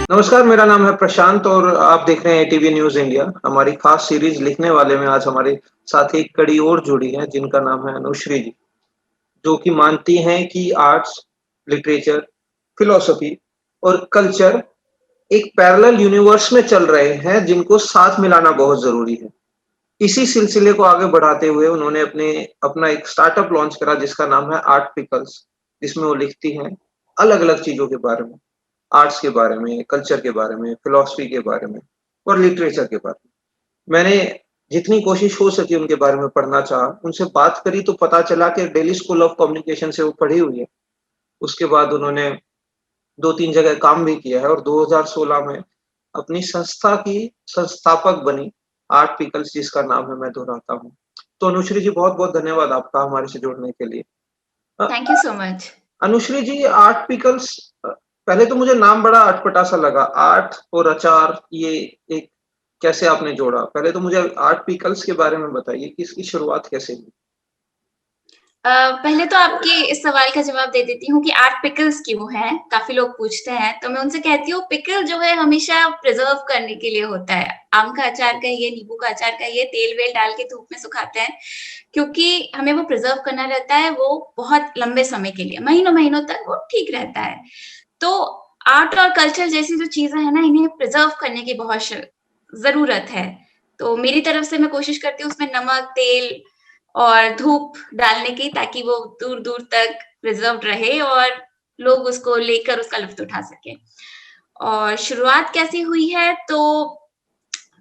नमस्कार, मेरा नाम है प्रशांत और आप देख रहे हैं एटीवी न्यूज़ इंडिया। हमारी खास सीरीज़ लिखने वाले में आज हमारे साथ एक कड़ी और जुड़ी है जिनका नाम है अनुश्री जी, जो कि मानती हैं कि आर्ट्स, लिटरेचर, फिलॉसफी और कल्चर एक पैरेलल यूनिवर्स में चल रहे हैं जिनको साथ मिलाना बहुत ज़रूरी है। इसी सिलसिले को आगे बढ़ाते हुए उन्होंने अपना एक स्टार्टअप लॉन्च करा जिसका नाम है आर्ट पिकल्स, जिसमें वो लिखती हैं अलग-अलग चीज़ों के बारे में। आर्ट्स के बारे में, कल्चर के बारे में, फिलॉसफी के बारे में और लिटरेचर के बारे में। मैंने जितनी कोशिश हो सकी उनके बारे में पढ़ना चाहा, उनसे बात करी तो पता चला कि दिल्ली स्कूल ऑफ कम्युनिकेशन से वो पढ़ी हुई है। उसके बाद उन्होंने 2-3 जगह काम भी किया है और 2016 में अपनी संस्था की संस्थापक बनी, आर्ट पिकल्स जिसका नाम है मैं दोहराता हूँ। तो अनुश्री जी बहुत-बहुत धन्यवाद आपका हमारे से जुड़ने के लिए। Uh, thank you so much. Anushri ji art pickles पहले तो मुझे नाम बड़ा अटपटा-सा लगा। आर्ट और अचार ये एक कैसे आपने जोड़ा? पहले तो मुझे आर्ट पिकल्स के बारे में बताइए कि इसकी शुरुआत कैसे हुई? पहले तो आपके इस सवाल का जवाब दे देती हूँ कि आर्ट पिकल्स क्यों हैं? काफ़ी लोग पूछते हैं, तो मैं उनसे कहती हूँ पिकल जो है हमेशा प्रिज़र्व करने के लिए होता है। आम का अचार कहिए, नींबू का अचार कहिए, तेल-वेल डाल के धूप में सुखाते हैं, क्योंकि हमें वो प्रिज़र्व करना रहता है, वो बहुत लंबे समय के लिए, महीनों-महीनों तक वो ठीक रहता है। तो आर्ट और कल्चर जैसी जो चीज़ें हैं ना, इन्हें प्रिज़र्व करने की बहुत ज़रूरत है। तो मेरी तरफ से मैं कोशिश करती हूँ उसमें नमक, तेल और धूप डालने की ताकि वो दूर-दूर तक प्रिज़र्व्ड रहे और लोग उसको लेकर उसका लुफ़्त उठा सकें। और शुरुआत कैसे हुई है तो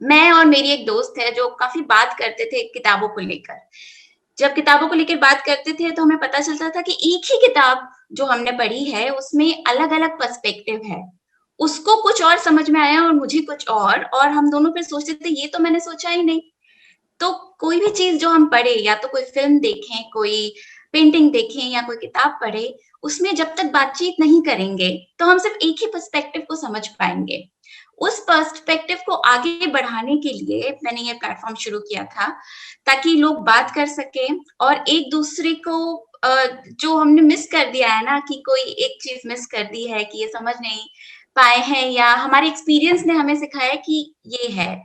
मैं और मेरी एक दोस्त है जो काफ़ी बात करते थे किताबों को लेकर। जब किताबों को लेकर बात करते थे तो हमें पता चलता था कि एक ही किताब जो हमने पढ़ी है उसमें अलग-अलग पर्सपेक्टिव है। उसको कुछ और समझ में आया और मुझे कुछ और हम दोनों फिर सोचते थे ये तो मैंने सोचा ही नहीं। तो कोई भी चीज़ जो हम पढ़े या तो कोई फ़िल्म देखें, कोई पेंटिंग देखें या कोई किताब पढ़े, उसमें जब तक बातचीत नहीं करेंगे, तो हम सिर्फ़ एक ही पर्सपेक्टिव को समझ पाएँगे। उस पर्सपेक्टिव को आगे बढ़ाने के लिए मैंने ये प्लेटफ़ॉर्म शुरू किया था, ताकि लोग बात कर सकें और एक-दूसरे को जो हमने मिस कर दिया है ना कि कोई एक चीज़ मिस कर दी है कि ये समझ नहीं पाए हैं या हमारे एक्सपीरियंस ने हमें सिखाया कि ये है।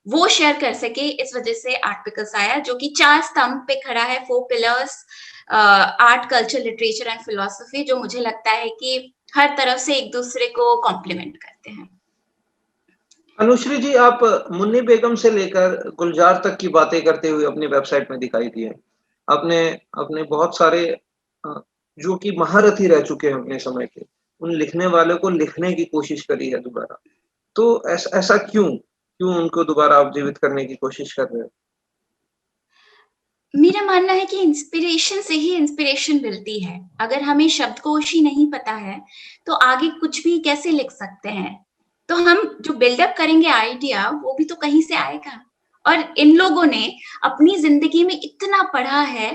वो शेयर कर सके इस वजह से आर्ट पिकल्स आया जो कि 4 स्तंभ पे खड़ा है, 4 pillars art, culture, literature and philosophy जो मुझे लगता है कि हर तरफ से एक-दूसरे को कॉम्प्लीमेंट करते हैं। अनुश्री जी आप मुन्नी बेगम से लेकर गुलज़ार तक की बातें करते हुए अपनी वेबसाइट में दिखाई दिए। आपने अपने बहुत सारे जो कि महारथी रह चुके हैं अपने समय के, उन लिखने वालों को लिखने की कोशिश करी है दोबारा। तो ऐसा क्यों? क्यों उनको दोबारा आप जीवित करने की कोशिश कर रहे हो? मेरा मानना है कि इंस्पिरेशन से ही इंस्पिरेशन मिलती है। अगर हमें शब्दकोश ही नहीं पता है, तो आगे कुछ भी कैसे लिख सकते हैं? तो हम जो बिल्डअप करेंगे आइडिया, वो भी तो कहीं से आएगा। और इन लोगों ने अपनी ज़िंदगी में इतना पढ़ा है,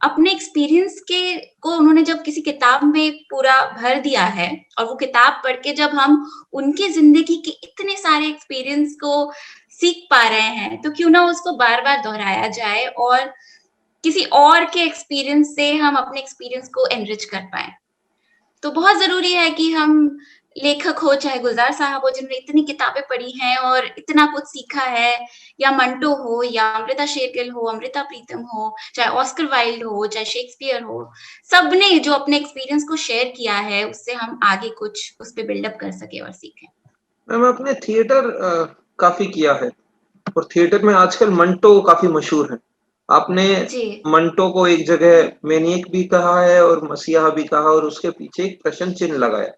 अपने एक्सपीरियंस के को उन्होंने जब किसी किताब में पूरा भर दिया है और वो किताब पढ़ के जब हम उनकी ज़िंदगी के इतने सारे एक्सपीरियंस को सीख पा रहे हैं, तो क्यों ना उसको बार-बार दोहराया जाए और किसी और के एक्सपीरियंस से हम अपने एक्सपीरियंस को एनरिच कर पाएँ। तो बहुत ज़रूरी है कि हम लेखक हो, चाहे गुलज़ार साहब हो, जिन्होंने इतनी किताबें पढ़ी हैं और इतना कुछ सीखा है, या मंटो हो या अमृता शेरगिल हो, अमृता प्रीतम हो, चाहे ऑस्कर वाइल्ड हो, चाहे शेक्सपियर हो, सबने जो अपने एक्सपीरियंस को शेयर किया है, उससे हम आगे कुछ उस पे बिल्डअप कर सकें और सीखें। मैम आपने थिएटर काफ़ी किया है और थिएटर में आजकल मंटो काफ़ी मशहूर हैं। आपने जी। मंटो को एक जगह मैनिएक भी कहा है और मसीहा भी कहा और उसके पीछे एक प्रश्न चिन्ह लगाया।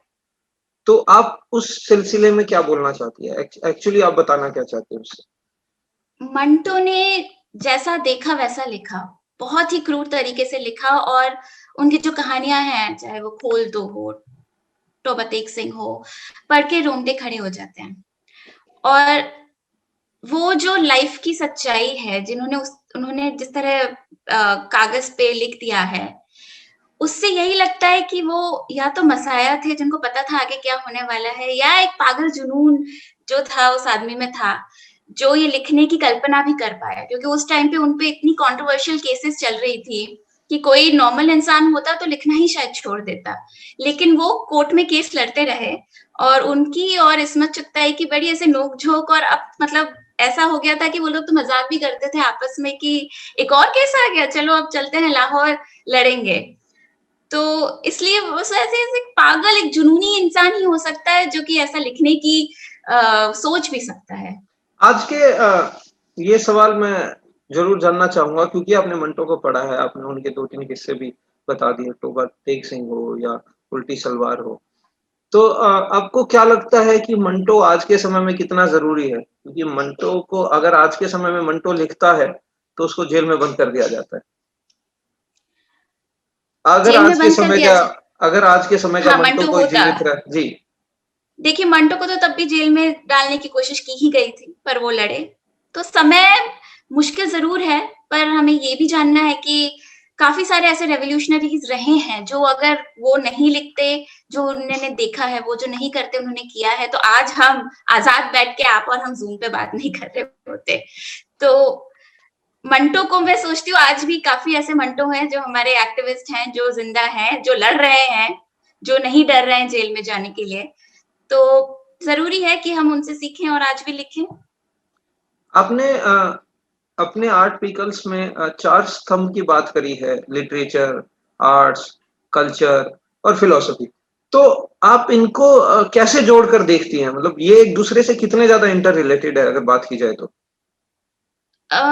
तो आप उस सिलसिले में क्या बोलना चाहती हैं? एक्चुअली आप बताना क्या चाहते हैं उससे? मंटो ने जैसा देखा वैसा लिखा। बहुत ही क्रूर तरीके से लिखा और उनकी जो कहानियाँ हैं, चाहे वो खोल दो हो, टोबा टेक सिंह हो, पढ़ के रोंगटे खड़े हो जाते हैं। और वो जो लाइफ़ की सच्चाई है, उन्होंने जिस तरह कागज़ पे लिख दिया है, उससे यही लगता है कि वो या तो मसाया थे जिनको पता था आगे क्या होने वाला है या एक पागल जुनून जो था उस आदमी में था, जो ये लिखने की कल्पना भी कर पाया। क्योंकि उस टाइम पे उन पे इतनी कंट्रोवर्शियल केसेस चल रही थी कि कोई नॉर्मल इंसान होता तो लिखना ही शायद छोड़ देता। लेकिन वो कोर्ट में केस लड़ते रहे और उनकी और इस्मत चुगताई की बड़ी ऐसे नोक-झोंक, और अब मतलब ऐसा हो गया था कि वो लोग तो मज़ाक भी करते थे आपस में कि एक और केस आ गया, चलो अब चलते हैं लाहौर लड़ेंगे। तो इसलिए वो ऐसे ऐसे पागल, एक जुनूनी इंसान ही हो सकता है जो कि ऐसा लिखने की सोच भी सकता है। आज के ये सवाल मैं ज़रूर जानना चाहूँगा क्योंकि आपने मंटो को पढ़ा है, आपने उनके 2-3 किस्से भी बता दिए, टोबा टेक सिंह हो या उल्टी सलवार हो। तो आपको क्या लगता है कि मंटो आज के समय में कितना ज़रूरी है? क्योंकि मंटो को अगर आज के समय में मंटो लिखता है, तो उसको जेल में बंद कर दिया जाता है। अगर जेल में आज के बंद कर समय दिया का जाए। अगर आज के समय का हाँ, मंटो मंटो कोई होता। जीवित रह जी, देखिए, मंटो को तो तब भी जेल में डालने की कोशिश की ही गई थी, पर वो लड़े। तो समय मुश्किल ज़रूर है, पर हमें ये भी जानना है कि काफ़ी सारे ऐसे रेवोल्यूशनरीज़ रहे हैं, जो अगर वो नहीं लिखते, जो उन्होंने देखा है, वो जो नहीं करते उन्होंने किया है, तो आज हम आज़ाद बैठ के आप और हम ज़ूम पे बात नहीं कर रहे होते। तो मंटो को मैं सोचती हूँ आज भी काफ़ी ऐसे मंटो हैं जो हमारे एक्टिविस्ट हैं, जो ज़िंदा हैं, जो लड़ रहे हैं, जो नहीं डर रहे हैं जेल में जाने के लिए। तो ज़रूरी है कि हम उनसे सीखें और आज भी लिखें। आपने अपने आर्ट पिकल्स में 4 स्तंभ की बात करी है, लिटरेचर, आर्ट्स, कल्चर और फिलॉसफी। तो आप इनको कैसे जोड़कर देखती हैं? मतलब ये एक दूसरे से कितने ज़्यादा इंटर रिलेटेड है अगर बात की जाए तो?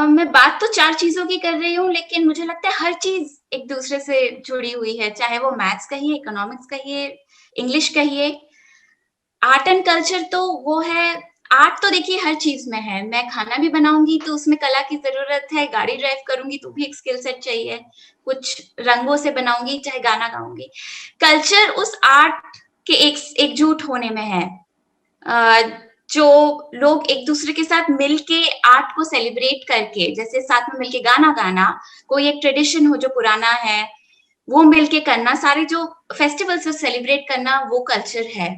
मैं बात तो 4 चीज़ों की कर रही हूँ, लेकिन मुझे लगता है हर चीज़ एक-दूसरे से जुड़ी हुई है, चाहे वो मैथ्स कहिए, इकोनॉमिक्स कहिए, इंग्लिश कहिए। आर्ट एंड कल्चर तो वो है, आर्ट तो देखिए हर चीज़ में है। मैं खाना भी बनाऊँगी तो उसमें कला की ज़रूरत है, गाड़ी ड्राइव करूँगी तो भी एक स्किल सेट चाहिए, कुछ रंगों से बनाऊँगी, चाहे गाना गाऊँगी। कल्चर उस आर्ट के एकजुट होने में है। अ, जो लोग एक-दूसरे के साथ मिल के आर्ट को सेलिब्रेट करके, जैसे साथ में मिल के गाना गाना, कोई एक ट्रेडिशन हो जो पुराना है, वो मिल के करना, सारे जो फेस्टिवल्स है सेलिब्रेट करना, वो कल्चर है।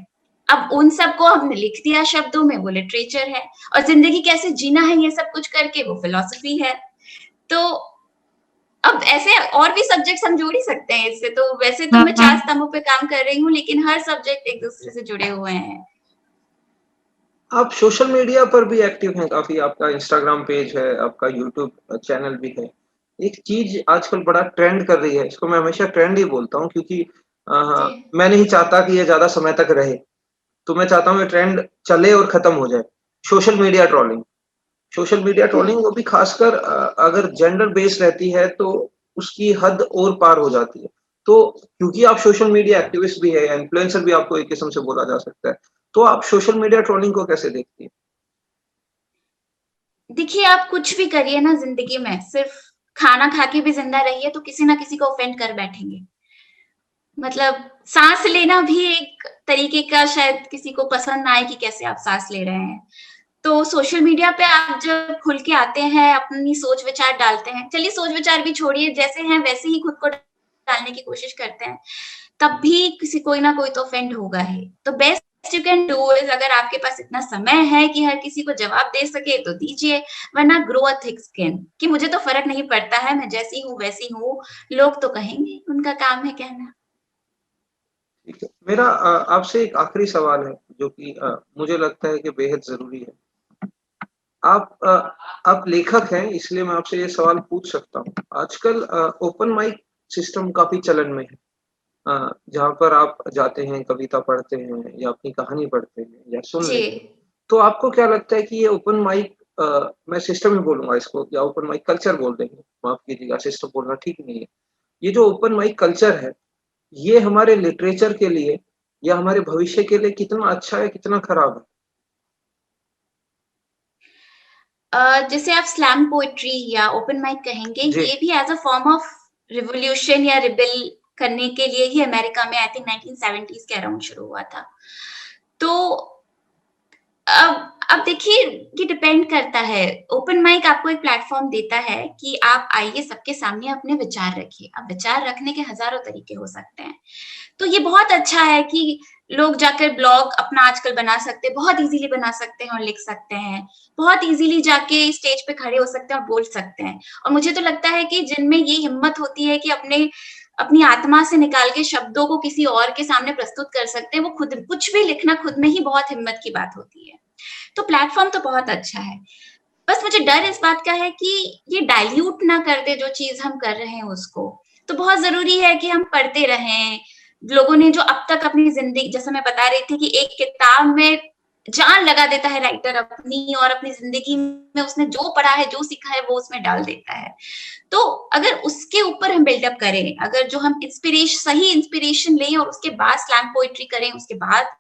अब उन सबको हमने लिख दिया शब्दों में, वो लिटरेचर है, और ज़िंदगी कैसे जीना है ये सब कुछ करके, वो फिलॉसफी है। तो अब ऐसे और भी सब्जेक्ट्स हम जोड़ ही सकते हैं इससे, तो वैसे तो मैं 4 स्तंभों पे काम कर रही हूँ, लेकिन हर सब्जेक्ट एक-दूसरे से जुड़े हुए हैं। आप सोशल मीडिया पर भी एक्टिव हैं काफ़ी, आपका इंस्टाग्राम पेज है, आपका यूट्यूब चैनल भी है। एक चीज़ आजकल बड़ा ट्रेंड कर रही है, इसको मैं हमेशा ट्रेंड ही बोलता हूँ क्योंकि जी। मैं नहीं चाहता कि ये ज़्यादा समय तक रहे। तो मैं चाहता हूँ ये ट्रेंड चले और खत्म हो जाए। Social media trolling. Social media हुँ। ट्रोलिंग वो भी खासकर अगर जेंडर बेस्ड रहती है तो उसकी हद और पार हो जाती है। तो क्योंकि आप सोशल मीडिया एक्टिविस्ट भी है या इन्फ्लुएंसर भी आपको एक किस्म से बोला जा सकता है। तो आप सोशल मीडिया ट्रोलिंग को कैसे देखती हैं? देखिए, आप कुछ भी करिए ना ज़िंदगी में, सिर्फ़ खाना खा के भी ज़िंदा रहिए, तो किसी ना किसी को ऑफेंड कर बैठेंगे। मतलब साँस लेना भी एक तरीके का, शायद किसी को पसंद ना आए कि कैसे आप साँस ले रहे हैं। तो सोशल मीडिया पे आप जब खुल के आते हैं, अपनी सोच-विचार डालते हैं, चलिए सोच-विचार भी छोड़िए, जैसे हैं वैसे ही खुद को डालने की कोशिश करते हैं, तब भी किसी कोई ना कोई तो ऑफेंड होगा ही। तो best you can do is, अगर आपके पास इतना समय है कि हर किसी को जवाब दे सके तो दीजिए, वरना ग्रो अ थिक स्किन कि मुझे तो फ़र्क नहीं पड़ता है, मैं जैसी हूँ वैसी हूँ, लोग तो कहेंगे, उनका काम है कहना। ठीक है। मेरा आपसे एक आखिरी सवाल है जो कि मुझे लगता है कि बेहद ज़रूरी है। आप लेखक हैं इसलिए मैं आपसे ये सवाल पूछ सकता हूँ। आजकल ओपन माइक सिस्टम काफ़ी चलन में है। जहाँ पर आप जाते हैं, कविता पढ़ते हैं या अपनी कहानी पढ़ते हैं या सुन जी। लेते हैं। तो आपको क्या लगता है कि ये ओपन माइक मैं सिस्टम ही बोलूँगा इसको या ओपन माइक कल्चर बोल देंगे, माफ़ कीजिएगा सिस्टम बोलना ठीक नहीं है। ये जो ओपन माइक कल्चर है, ये हमारे लिटरेचर के लिए या हमारे भविष्य के लिए कितना अच्छा है, कितना खराब है? जैसे आप स्लैम पोएट्री या ओपन माइक कहेंगे, जी। ये भी as a form of revolution या रिबेल करने के लिए ही अमेरिका में आई थिंक 1970s के अराउंड शुरू हुआ था। तो अब देखिए, ये डिपेंड करता है। ओपन माइक आपको एक प्लेटफ़ॉर्म देता है कि आप आइए, सबके सामने अपने विचार रखिए। अब विचार रखने के हज़ारों तरीके हो सकते हैं। तो ये बहुत अच्छा है कि लोग जाकर ब्लॉग अपना आजकल बना सकते हैं, बहुत ईज़िली बना सकते हैं और लिख सकते हैं। बहुत ईज़िली जाके स्टेज पे खड़े हो सकते हैं और बोल सकते हैं। और मुझे तो लगता है कि जिनमें ये हिम्मत होती है कि अपने अपनी आत्मा से निकाल के शब्दों को किसी और के सामने प्रस्तुत कर सकते हैं, वो खुद कुछ भी लिखना खुद में ही बहुत हिम्मत की बात होती है। तो प्लेटफ़ॉर्म तो बहुत अच्छा है। बस मुझे डर इस बात का है कि ये डाइल्यूट ना कर दे जो चीज़ हम कर रहे हैं उसको। तो बहुत ज़रूरी है कि हम पढ़ते रहें। लोगों ने जो अब तक अपनी ज़िंदगी, जैसे मैं बता रही थी कि एक किताब में जान लगा देता है राइटर अपनी, और अपनी ज़िंदगी में उसने जो पढ़ा है, जो सीखा है, वो उसमें डाल देता है। तो अगर उसके ऊपर हम बिल्डअप करें, अगर जो हम सही इंस्पिरेशन लें और उसके बाद स्लैम पोएट्री करें, उसके बाद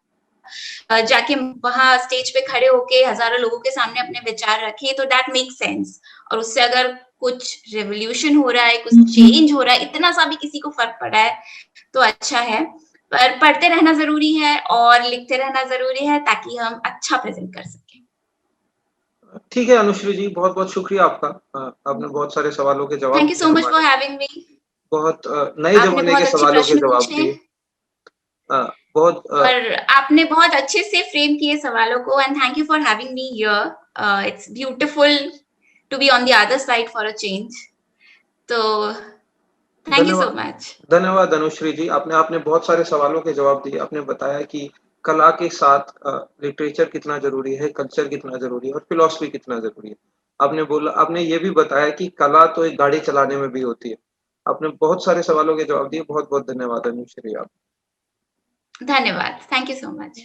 जाके वहाँ स्टेज पे खड़े होके हज़ारों लोगों के सामने अपने विचार रखें, तो दैट मेक्स सेंस। और उससे अगर कुछ रिवॉल्यूशन हो रहा है, कुछ चेंज हो रहा है, इतना सा भी किसी को फ़र्क पड़ा है, तो अच्छा है। पर पढ़ते रहना ज़रूरी है और लिखते रहना ज़रूरी है, ताकि हम अच्छा प्रेज़ेंट कर सकें। ठीक है अनुश्री जी, बहुत-बहुत शुक्रिया आपका। आपने बहुत सारे सवालों के जवाब थैंक यू दिए सो मच हमारे। फॉर हैविंग मी। बहुत नए आपने ज़माने बहुत के अच्छे सवालों के प्रश्न जवाब पूछे दिए। बहुत और आपने बहुत अच्छे से फ्रेम किए सवालों को, and thank you for having me here. It's beautiful to be on the other side for a change. तो थैंक यू सो धन्यवाद मच। धन्यवाद अनुश्री जी। आपने आपने बहुत सारे सवालों के जवाब दिए। आपने बताया कि कला के साथ लिटरेचर कितना ज़रूरी है, कल्चर कितना ज़रूरी है और फिलॉसफी कितना ज़रूरी है। आपने ये भी बताया कि कला तो एक गाड़ी चलाने में भी होती है। आपने बहुत सारे सवालों के जवाब दिए। बहुत-बहुत धन्यवाद अनुश्री आप धन्यवाद। Thank you so much.